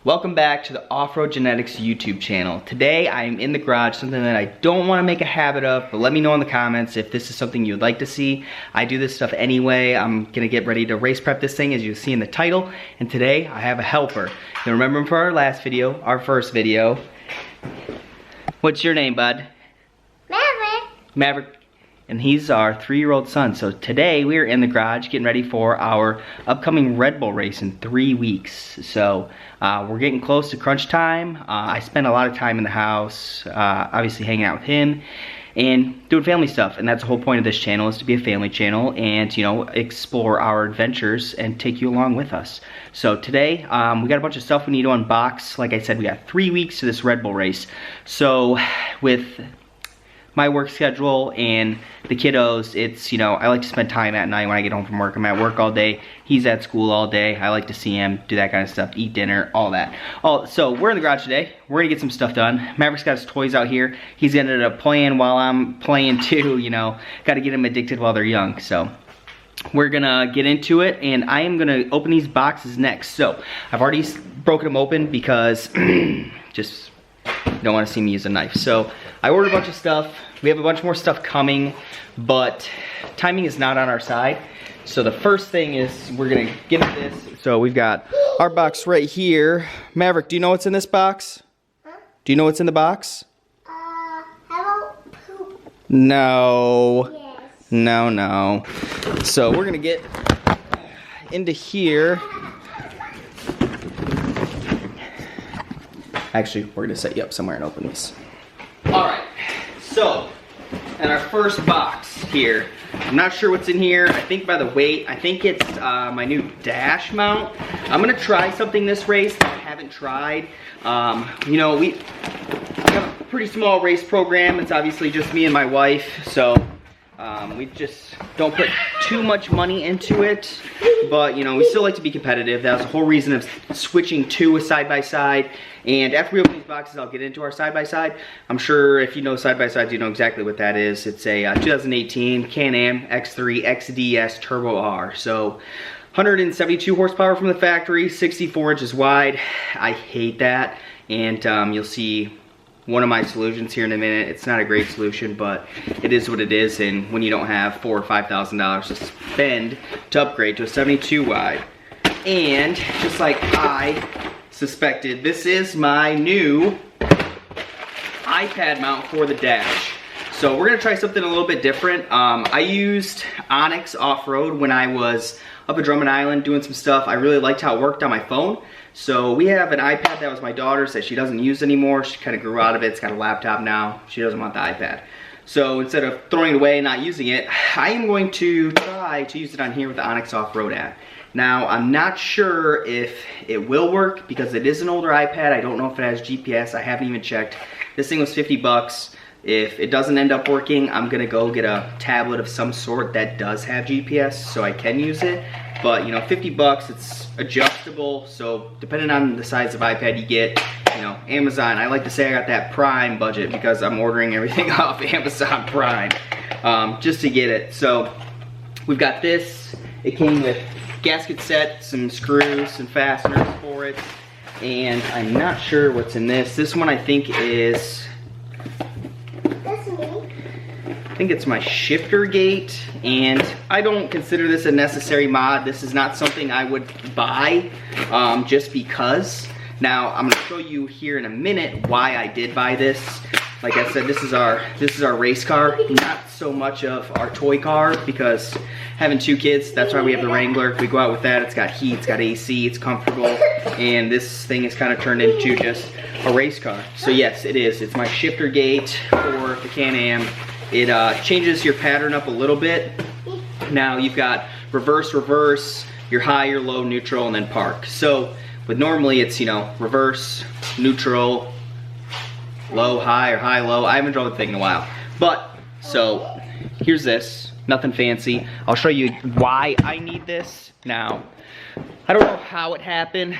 Welcome back to the Offroad Genetics YouTube channel. Today I am in the garage, something that I don't want to make a habit of, but let me know in the comments if this is something you'd like to see. I do this stuff anyway. I'm gonna get ready to race prep this thing, as you see in the title, and today I have a helper. You remember him from our last video, our first video. What's your name, bud? Maverick. Maverick. And he's our 3-year-old son. So today we're in the garage getting ready for our upcoming Red Bull race in 3 weeks. So we're getting close to crunch time. I spend a lot of time in the house, obviously hanging out with him and doing family stuff. And that's the whole point of this channel, is to be a family channel and, you know, explore our adventures and take you along with us. So today we got a bunch of stuff we need to unbox. Like I said, we got 3 weeks to this Red Bull race. So with my work schedule and the kiddos, it's, you know, I like to spend time at night when I get home from work. I'm at work all day, he's at school all day. I like to see him, do that kind of stuff, eat dinner, all that. So we're in the garage today. We're gonna get some stuff done. Maverick's got his toys out here. He's ended up playing while I'm playing too, you know. Gotta get them addicted while they're young. So we're gonna get into it, and I am gonna open these boxes next. So I've already broken them open because just don't want to see me use a knife. So I ordered a bunch of stuff. We have a bunch more stuff coming, but timing is not on our side. So the first thing is we're gonna get into this. So we've got our box right here. Maverick, do you know what's in this box? Huh? Do you know what's in the box? How about poop? No. Yes. No. So we're gonna get into here. Actually, we're gonna set you up somewhere and open these. All right, so, in our first box here, I'm not sure what's in here. I think by the weight, I think it's my new dash mount. I'm gonna try something this race that I haven't tried. You know, we have a pretty small race program. It's obviously just me and my wife, so we just don't put too much money into it, but you know, we still like to be competitive. That was the whole reason of switching to a side-by-side. And after we open these boxes, I'll get into our side-by-side. I'm sure if you know side-by-sides, you know exactly what that is. It's a 2018 Can-Am X3 XDS Turbo R. So 172 horsepower from the factory, 64 inches wide. I hate that. And you'll see one of my solutions here in a minute. It's not a great solution, but it is what it is. And when you don't have $4,000 or $5,000 to spend to upgrade to a 72 wide, and just like I suspected, this is my new iPad mount for the dash. So we're gonna try something a little bit different. I used Onyx Offroad when I was up at Drummond Island doing some stuff. I really liked how it worked on my phone. So we have an iPad that was my daughter's that she doesn't use anymore. She kind of grew out of it. It's got a laptop now. She doesn't want the iPad. So instead of throwing it away and not using it, I am going to try to use it on here with the Onyx Offroad app. Now, I'm not sure if it will work because it is an older iPad. I don't know if it has GPS. I haven't even checked. This thing was 50 bucks. If it doesn't end up working, I'm gonna go get a tablet of some sort that does have GPS so I can use it. But, you know, 50 bucks, it's adjustable. So depending on the size of iPad you get, you know, Amazon, I like to say I got that Prime budget because I'm ordering everything off Amazon Prime just to get it. So we've got this. It came with gasket set, some screws, some fasteners for it, and I'm not sure what's in this. This one I think is, That's me. I think it's my shifter gate, and I don't consider this a necessary mod. This is not something I would buy just because. Now I'm gonna show you here in a minute why I did buy this. Like I said, this is our race car, not so much of our toy car, because having 2 kids, that's why we have the Wrangler. We go out with that, it's got heat, it's got AC, it's comfortable, and this thing is kind of turned into just a race car. So yes, it is. It's my shifter gate for the Can-Am. It changes your pattern up a little bit. Now you've got reverse, your high, your low, neutral, and then park. So, but normally it's, you know, reverse, neutral, low, high, or high, low. I haven't drove the thing in a while. But, so, here's this. Nothing fancy. I'll show you why I need this. Now, I don't know how it happened.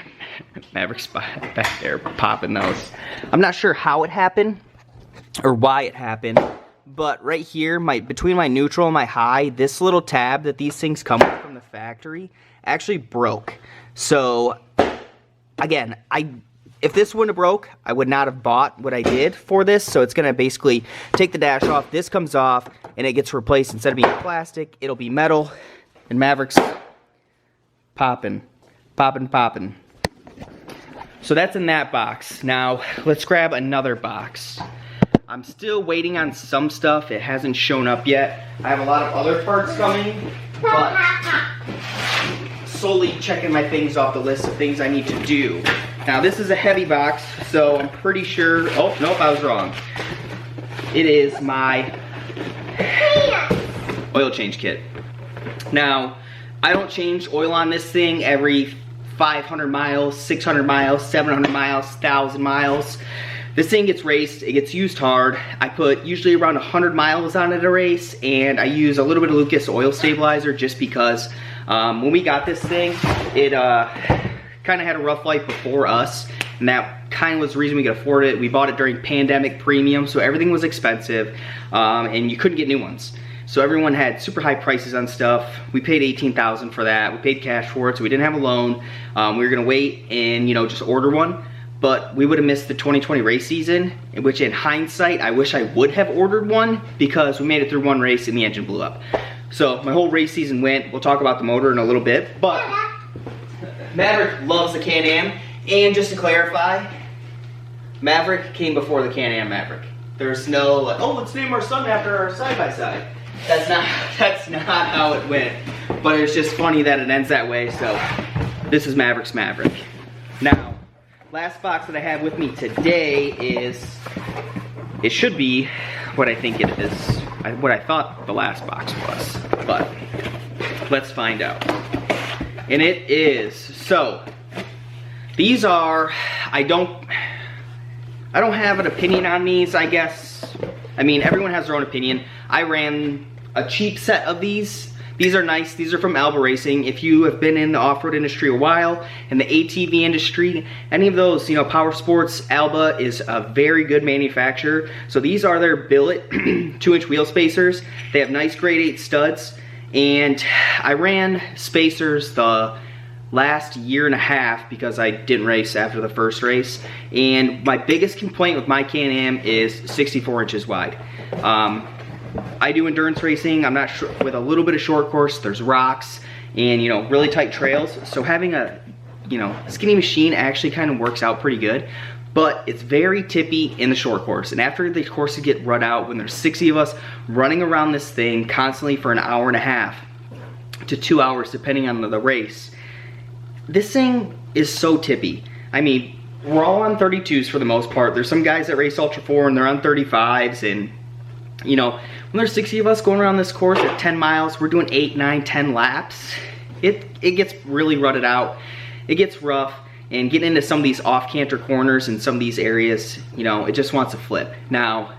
Maverick's back there popping those. I'm not sure how it happened or why it happened. But right here, between my neutral and my high, this little tab that these things come with from the factory actually broke. So, again, I if this wouldn't have broke, I would not have bought what I did for this. So it's gonna basically take the dash off, this comes off, and it gets replaced. Instead of being plastic, it'll be metal, and Maverick's popping, popping, popping. So that's in that box. Now, let's grab another box. I'm still waiting on some stuff. It hasn't shown up yet. I have a lot of other parts coming, but slowly checking my things off the list of things I need to do. Now, this is a heavy box, so I'm pretty sure, oh, nope, I was wrong. It is my oil change kit. Now, I don't change oil on this thing every 500 miles, 600 miles, 700 miles, 1,000 miles. This thing gets raced, it gets used hard. I put usually around 100 miles on it a race, and I use a little bit of Lucas oil stabilizer just because when we got this thing, it kind of had a rough life before us, and that kind of was the reason we could afford it. We bought it during pandemic premium, so everything was expensive, and you couldn't get new ones. So everyone had super high prices on stuff. We paid $18,000 for that. We paid cash for it, so we didn't have a loan. We were gonna wait and just order one, but we would have missed the 2020 race season, which in hindsight, I wish I would have ordered one because we made it through one race and the engine blew up. So my whole race season went. We'll talk about the motor in a little bit, but Maverick loves the Can-Am, and just to clarify, Maverick came before the Can-Am Maverick. There's no like, oh, let's name our son after our side-by-side. That's not how it went. But it's just funny that it ends that way, so this is Maverick's Maverick. Now, last box that I have with me today is, it should be what I think it is, what I thought the last box was, but let's find out. And it is, so, these are, I don't have an opinion on these, I guess. I mean, everyone has their own opinion. I ran a cheap set of these. These are nice. These are from Alba Racing. If you have been in the off-road industry a while, in the ATV industry, any of those, power sports, Alba is a very good manufacturer. So these are their billet 2-inch wheel spacers. They have nice grade 8 studs. And I ran spacers the last year and a half because I didn't race after the first race. And my biggest complaint with my Can-Am is 64 inches wide. I do endurance racing. I'm not sure, with a little bit of short course, there's rocks and really tight trails. So having a skinny machine actually kind of works out pretty good, but it's very tippy in the short course. And after the courses get run out, when there's 60 of us running around this thing constantly for an hour and a half to 2 hours, depending on the race, this thing is so tippy. I mean, we're all on 32s for the most part. There's some guys that race Ultra 4 and they're on 35s, and when there's 60 of us going around this course at 10 miles, we're doing 8, 9, 10 laps. It gets really rutted out. It gets rough, and getting into some of these off-canter corners and some of these areas, it just wants to flip. Now,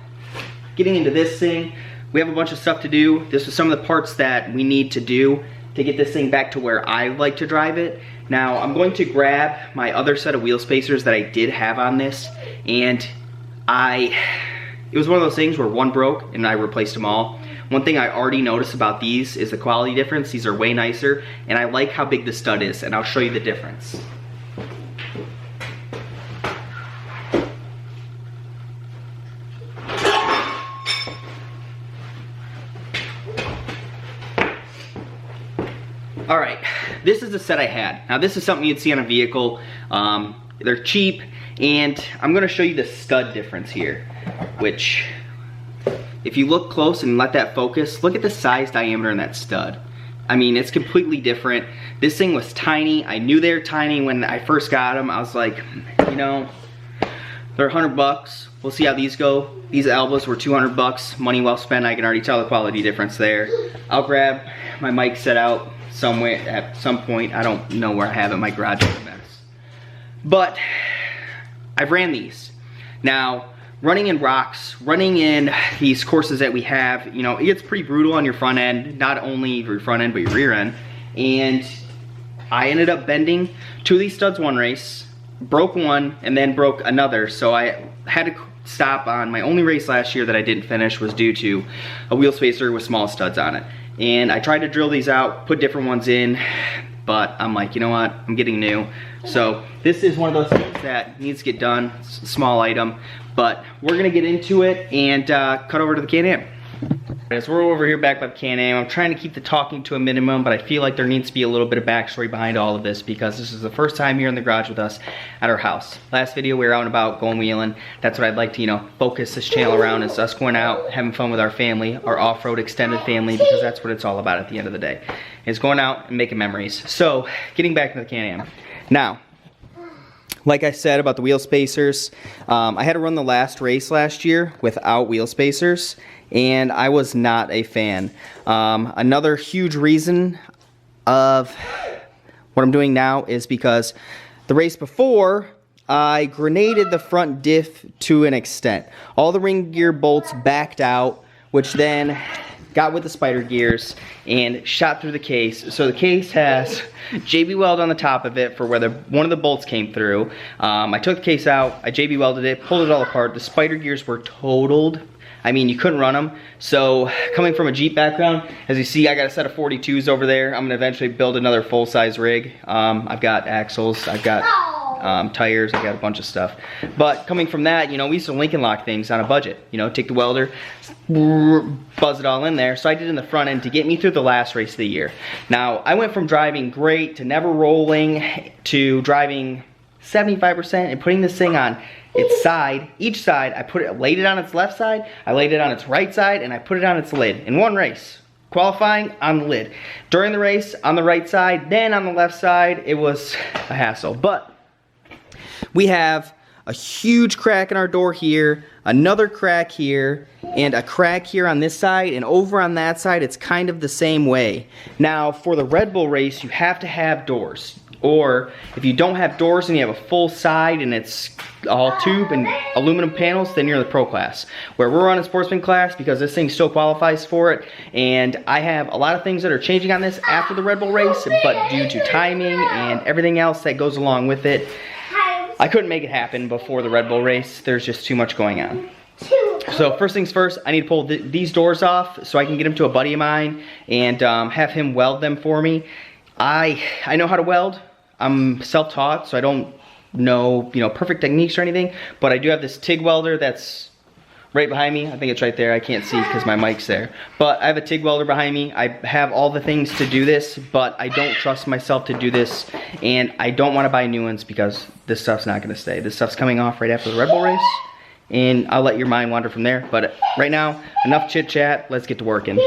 getting into this thing, we have a bunch of stuff to do. This is some of the parts that we need to do to get this thing back to where I like to drive it. Now, I'm going to grab my other set of wheel spacers that I did have on this, and it was one of those things where one broke and I replaced them all. One thing I already noticed about these is the quality difference. These are way nicer, and I like how big the stud is, and I'll show you the difference. All right, this is the set I had. Now this is something you'd see on a vehicle. They're cheap, and I'm gonna show you the stud difference here, which, if you look close and let that focus, look at the size diameter in that stud. I mean, it's completely different. This thing was tiny. I knew they were tiny when I first got them. I was like, they're $100. We'll see how these go. These Albas were $200. Money well spent. I can already tell the quality difference there. I'll grab my mic set out somewhere at some point. I don't know where I have it. My garage is a mess. But I've ran these. Now, running in rocks, running in these courses that we have, it gets pretty brutal on your front end, not only your front end, but your rear end. And I ended up bending 2 of these studs one race, broke one, and then broke another. So I had to stop on my only race last year that I didn't finish was due to a wheel spacer with small studs on it. And I tried to drill these out, put different ones in. but I'm like, you know what, I'm getting new. So this is one of those things that needs to get done. It's a small item, but we're gonna get into it and cut over to the Can-Am. So we're over here back by the Can-Am. I'm trying to keep the talking to a minimum, but I feel like there needs to be a little bit of backstory behind all of this because this is the first time here in the garage with us at our house. Last video we were out and about going wheeling. That's what I'd like to, you know, focus this channel around, is us going out, having fun with our family, our off-road extended family, because that's what it's all about at the end of the day. Is going out and making memories. So, getting back to the Can-Am. Now, like I said about the wheel spacers, I had to run the last race last year without wheel spacers, and I was not a fan. Another huge reason of what I'm doing now is because the race before, I grenaded the front diff to an extent. All the ring gear bolts backed out, which then got with the spider gears and shot through the case. So the case has JB weld on the top of it for where one of the bolts came through. I took the case out, I JB welded it, pulled it all apart. The spider gears were totaled. I mean, you couldn't run them. So coming from a Jeep background, as you see, I got a set of 42s over there. I'm gonna eventually build another full-size rig. I've got axles, I've got tires, I got a bunch of stuff. But coming from that, you know, we used to Lincoln lock things on a budget. You know, take the welder, buzz it all in there. So I did in the front end to get me through the last race of the year. Now, I went from driving great to never rolling to driving 75% and putting this thing on its side. Each side, I laid it on its left side, I laid it on its right side, and I put it on its lid in one race. Qualifying on the lid. During the race, on the right side, then on the left side, it was a hassle. But we have a huge crack in our door here, another crack here, and a crack here on this side, and over on that side, it's kind of the same way. Now, for the Red Bull race, you have to have doors. Or if you don't have doors and you have a full side and it's all tube and aluminum panels, then you're in the pro class. Where we're running sportsman class, because this thing still qualifies for it, and I have a lot of things that are changing on this after the Red Bull race, but due to timing and everything else that goes along with it, I couldn't make it happen before the Red Bull race. There's just too much going on. So first things first, I need to pull these doors off so I can get them to a buddy of mine and have him weld them for me. I know how to weld. I'm self-taught, so I don't know, you know, perfect techniques or anything, but I do have this TIG welder that's right behind me. I think it's right there. I can't see because my mic's there. But I have a TIG welder behind me. I have all the things to do this, but I don't trust myself to do this, and I don't want to buy new ones because this stuff's not going to stay. This stuff's coming off right after the Red Bull race, and I'll let your mind wander from there. But right now, enough chit-chat. Let's get to working.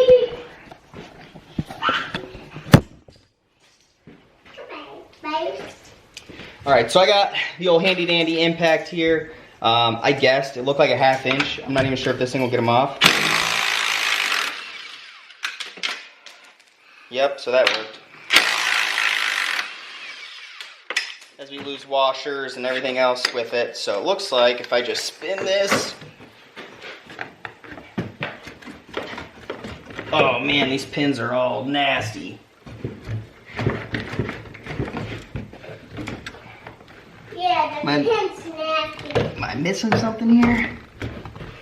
Alright, so I got the old handy dandy impact here. I guessed it looked like a 1/2 inch. I'm not even sure if this thing will get them off. Yep, so that worked. As we lose washers and everything else with it. So it looks like if I just spin this. Oh man, these pins are all nasty. Am I missing something here?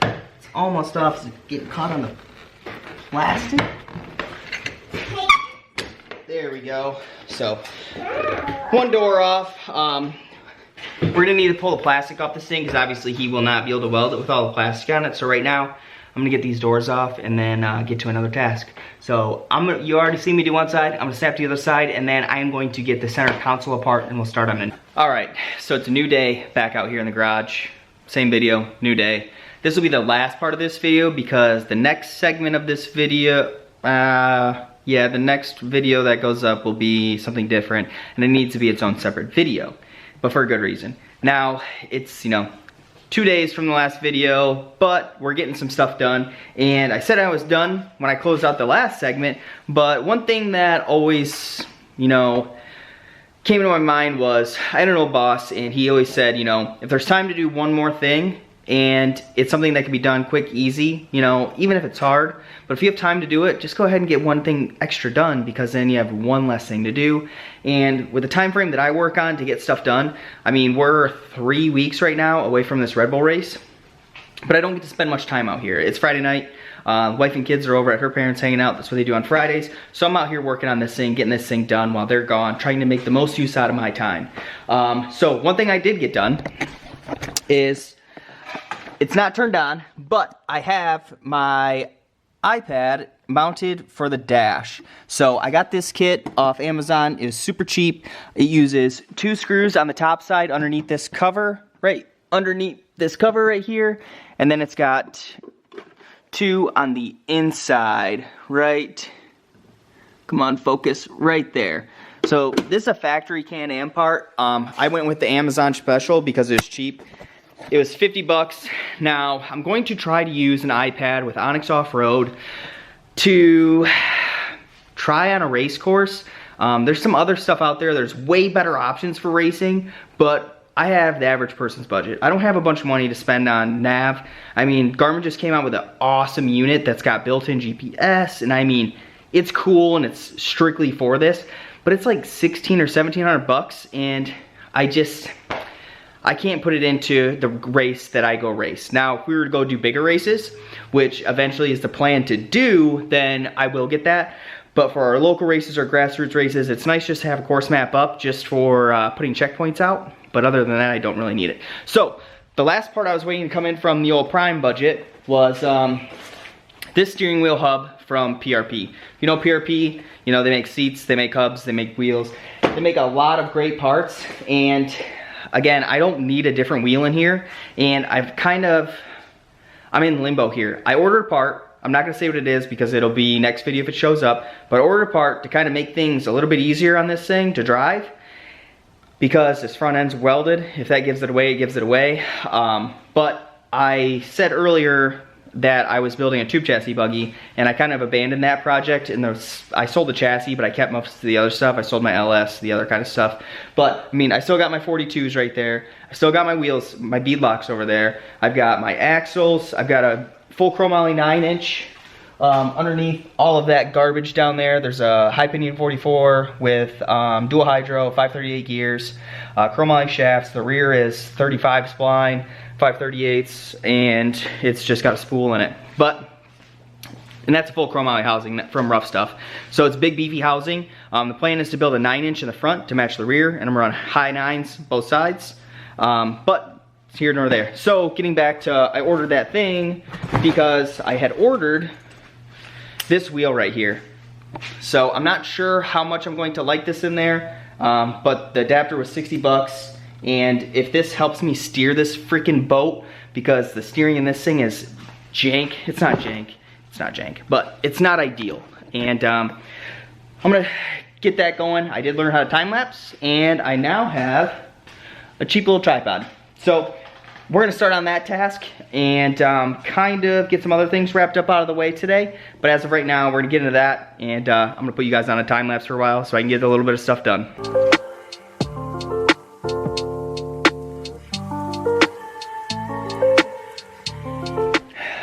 It's almost off. Is it getting caught on the plastic? There we go. So, one door off. We're going to need to pull the plastic off this thing because obviously he will not be able to weld it with all the plastic on it. So right now, I'm going to get these doors off and then get to another task. So you already see me do one side. I'm going to snap the other side, and then I am going to get the center console apart, and we'll start on it. All right, so it's a new day back out here in the garage. Same video, new day. This will be the last part of this video because the next segment of this video, the next video that goes up will be something different, and it needs to be its own separate video, but for a good reason. Now, it's, you know, 2 days from the last video, but we're getting some stuff done, and I said I was done when I closed out the last segment, but one thing that always, you know, came into my mind was, I had an old boss, and he always said, you know, if there's time to do one more thing, and it's something that can be done quick, easy, you know, even if it's hard, but if you have time to do it, just go ahead and get one thing extra done, because then you have one less thing to do. And with the time frame that I work on to get stuff done, I mean, we're 3 weeks right now away from this Red Bull race, but I don't get to spend much time out here. It's Friday night. Wife and kids are over at her parents hanging out. That's what they do on Fridays. So I'm out here working on this thing, getting this thing done while they're gone, trying to make the most use out of my time. So one thing I did get done is, it's not turned on, but I have my iPad mounted for the dash. So I got this kit off Amazon. It was super cheap. It uses 2 screws on the top side underneath this cover, right underneath this cover right here, and then it's got 2 on the inside, right, come on, focus, right there. So this is a factory Can-Am part. I went with the Amazon special because it was cheap. It was 50 bucks. Now, I'm going to try to use an iPad with Onyx Offroad to try on a race course. There's some other stuff out there. There's way better options for racing, but I have the average person's budget. I don't have a bunch of money to spend on nav. I mean, Garmin just came out with an awesome unit that's got built-in GPS, and I mean, it's cool and it's strictly for this, but it's like 16 or 1700 bucks, and I can't put it into the race that I go race. Now, if we were to go do bigger races, which eventually is the plan to do, then I will get that. But for our local races or grassroots races, it's nice just to have a course map up just for putting checkpoints out. But other than that, I don't really need it. So, the last part I was waiting to come in from the old Prime budget was this steering wheel hub from PRP. You know PRP, you know, they make seats, they make hubs, they make wheels. They make a lot of great parts, and again, I don't need a different wheel in here, and I'm in limbo here. I ordered a part. I'm not gonna say what it is because it'll be next video if it shows up, but I ordered a part to kind of make things a little bit easier on this thing to drive, because this front end's welded. If that gives it away, it gives it away. But I said earlier that I was building a tube chassis buggy, and I kind of abandoned that project. And I sold the chassis, but I kept most of the other stuff. I sold my LS, the other kind of stuff. But I mean, I still got my 42s right there. I still got my wheels, my beadlocks over there. I've got my axles. I've got a full chromoly 9-inch. Underneath all of that garbage down there, there's a high pinion 44 with dual hydro, 538 gears, chromoly shafts. The rear is 35 spline, 538s, and it's just got a spool in it. And that's a full chromoly housing from Rough Stuff. So it's big beefy housing. The plan is to build a 9-inch in the front to match the rear, and I'm gonna run high 9s both sides. But it's here nor there. So getting back to, I ordered that thing because I had ordered this wheel right here. So I'm not sure how much I'm going to like this in there, but the adapter was 60 bucks. And if this helps me steer this freaking boat, because the steering in this thing is jank. It's not jank, but it's not ideal. And I'm gonna get that going. I did learn how to time lapse, and I now have a cheap little tripod. So we're gonna start on that task and kind of get some other things wrapped up out of the way today. But as of right now, we're gonna get into that, and I'm gonna put you guys on a time lapse for a while so I can get a little bit of stuff done.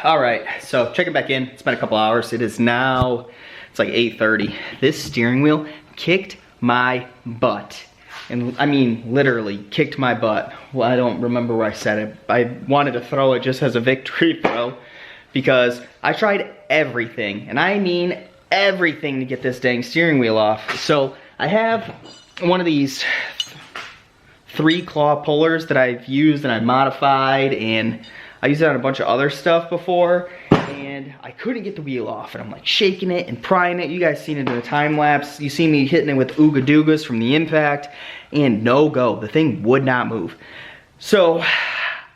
All right, so checking back in. It's been a couple hours. It's like 8:30. This steering wheel kicked my butt. And I mean, literally kicked my butt. Well, I don't remember where I said it. I wanted to throw it just as a victory throw, because I tried everything, and I mean everything, to get this dang steering wheel off. So I have one of these 3-claw pullers that I've used and I modified, and I used it on a bunch of other stuff before, and I couldn't get the wheel off, and I'm like shaking it and prying it. You guys seen it in the time lapse. You see me hitting it with Ooga Doogas from the impact, and no go. The thing would not move. So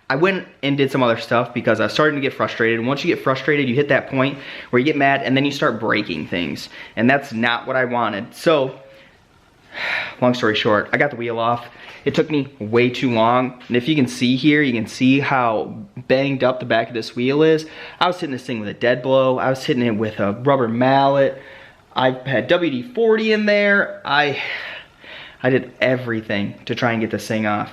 I went and did some other stuff because I was starting to get frustrated. And once you get frustrated, you hit that point where you get mad and then you start breaking things, and that's not what I wanted. So long story short, I got the wheel off. It took me way too long, and if you can see here, you can see how banged up the back of this wheel is. I was hitting this thing with a dead blow. I was hitting it with a rubber mallet. I had WD-40 in there. I did everything to try and get this thing off.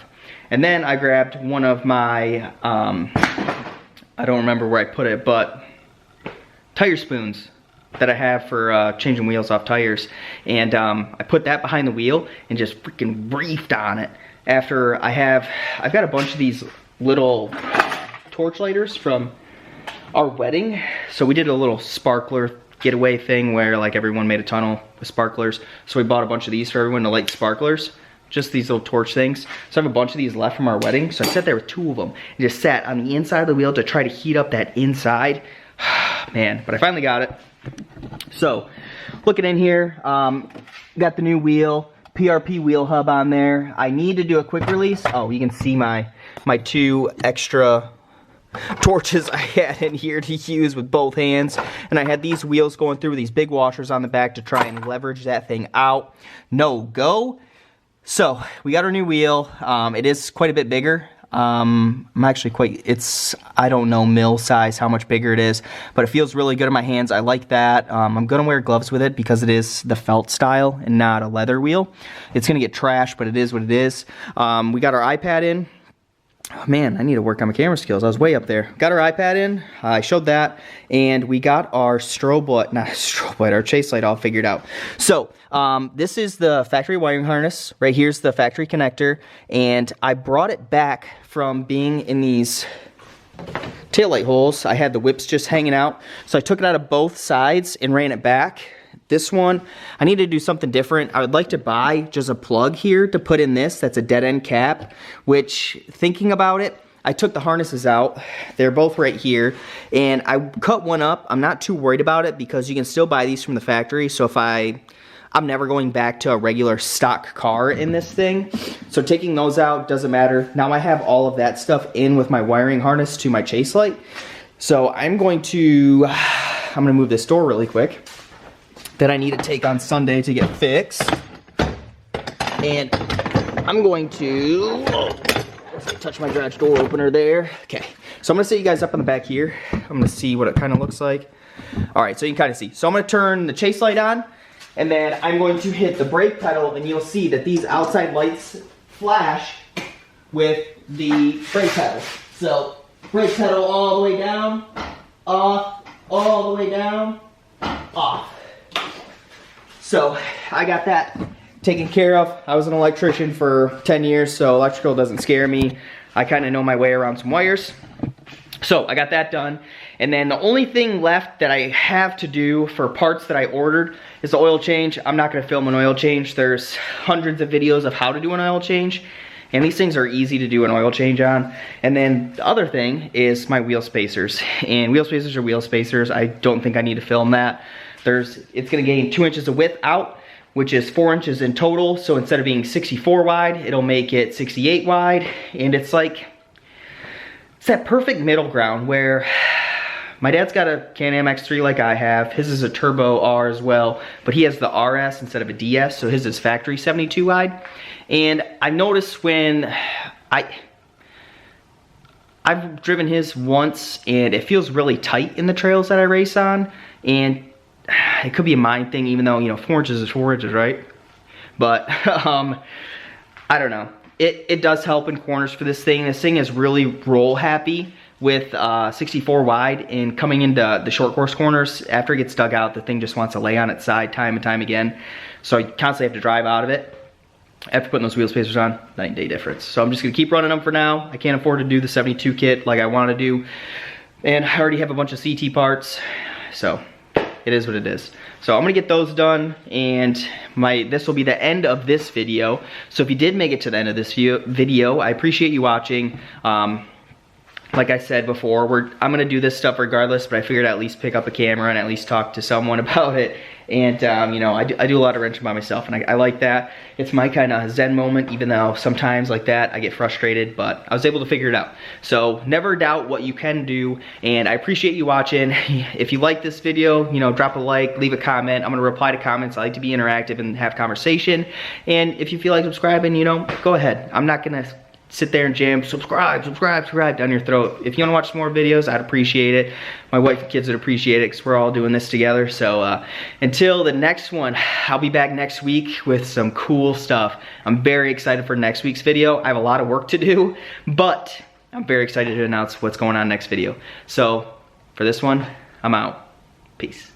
And then I grabbed one of my, I don't remember where I put it, but tire spoons that I have for changing wheels off tires, and I put that behind the wheel and just freaking reefed on it. After I've got a bunch of these little torch lighters from our wedding, so we did a little sparkler getaway thing where like everyone made a tunnel with sparklers. So we bought a bunch of these for everyone to light sparklers. Just these little torch things. So I have a bunch of these left from our wedding. So I sat there with 2 of them and just sat on the inside of the wheel to try to heat up that inside. Man, but I finally got it. So looking in here, got the new wheel, PRP wheel hub on there. I need to do a quick release. Oh, you can see my 2 extra torches I had in here to use with both hands, and I had these wheels going through these big washers on the back to try and leverage that thing out. No go. So we got our new wheel. It is quite a bit bigger. I'm actually it's, I don't know mill size how much bigger it is, but it feels really good in my hands. I like that. I'm gonna wear gloves with it because it is the felt style and not a leather wheel. It's gonna get trashed, but it is what it is. We got our iPad in. Oh, man, I need to work on my camera skills. I was way up there. Got our iPad in. I showed that. And we got our our chase light all figured out. So, this is the factory wiring harness. Right here's the factory connector. And I brought it back from being in these taillight holes. I had the whips just hanging out. So I took it out of both sides and ran it back. This one, I need to do something different. I would like to buy just a plug here to put in this. That's a dead end cap, which, thinking about it, I took the harnesses out. They're both right here, and I cut one up. I'm not too worried about it because you can still buy these from the factory. So if I'm never going back to a regular stock car in this thing. So taking those out doesn't matter. Now I have all of that stuff in with my wiring harness to my chase light. So I'm gonna move this door really quick that I need to take on Sunday to get fixed. And I'm going to, touch my garage door opener there. Okay, so I'm gonna set you guys up on the back here. I'm gonna see what it kind of looks like. All right, so you can kind of see. So I'm gonna turn the chase light on, and then I'm going to hit the brake pedal, and you'll see that these outside lights flash with the brake pedal. So brake pedal all the way down, off, all the way down, off. So I got that taken care of. I was an electrician for 10 years, so electrical doesn't scare me. I kind of know my way around some wires. So I got that done. And then the only thing left that I have to do for parts that I ordered is the oil change. I'm not gonna film an oil change. There's hundreds of videos of how to do an oil change. And these things are easy to do an oil change on. And then the other thing is my wheel spacers. And wheel spacers are wheel spacers. I don't think I need to film that. It's gonna gain 2 inches of width out, which is 4 inches in total. So instead of being 64 wide, it'll make it 68 wide. And it's like, it's that perfect middle ground where my dad's got a Can-Am X3 like I have. His is a Turbo R as well, but he has the RS instead of a DS, so his is factory 72 wide. And I noticed when I've driven his once, and it feels really tight in the trails that I race on, and it could be a mind thing, even though, you know, 4 inches is 4 inches, right? But, I don't know. It does help in corners for this thing. This thing is really roll happy with 64 wide, and coming into the short course corners, after it gets dug out, the thing just wants to lay on its side time and time again. So I constantly have to drive out of it. After putting those wheel spacers on, night and day difference. So I'm just gonna keep running them for now. I can't afford to do the 72 kit like I want to do. And I already have a bunch of CT parts, so it is what it is. So I'm gonna get those done, and this will be the end of this video. So if you did make it to the end of this video, I appreciate you watching. Like I said before, I'm gonna do this stuff regardless, but I figured I'd at least pick up a camera and at least talk to someone about it. And you know, I do a lot of wrenching by myself, and I like that. It's my kind of zen moment, even though sometimes like that I get frustrated, but I was able to figure it out. So never doubt what you can do, and I appreciate you watching. If you like this video, you know, drop a like, leave a comment. I'm gonna reply to comments. I like to be interactive and have conversation. And if you feel like subscribing, you know, go ahead. I'm not gonna sit there and jam subscribe down your throat. If you want to watch some more videos, I'd appreciate it. My wife and kids would appreciate it because we're all doing this together. So until the next one, I'll be back next week with some cool stuff. I'm very excited for next week's video. I have a lot of work to do, but I'm very excited to announce what's going on next video. So for this one, I'm out. Peace.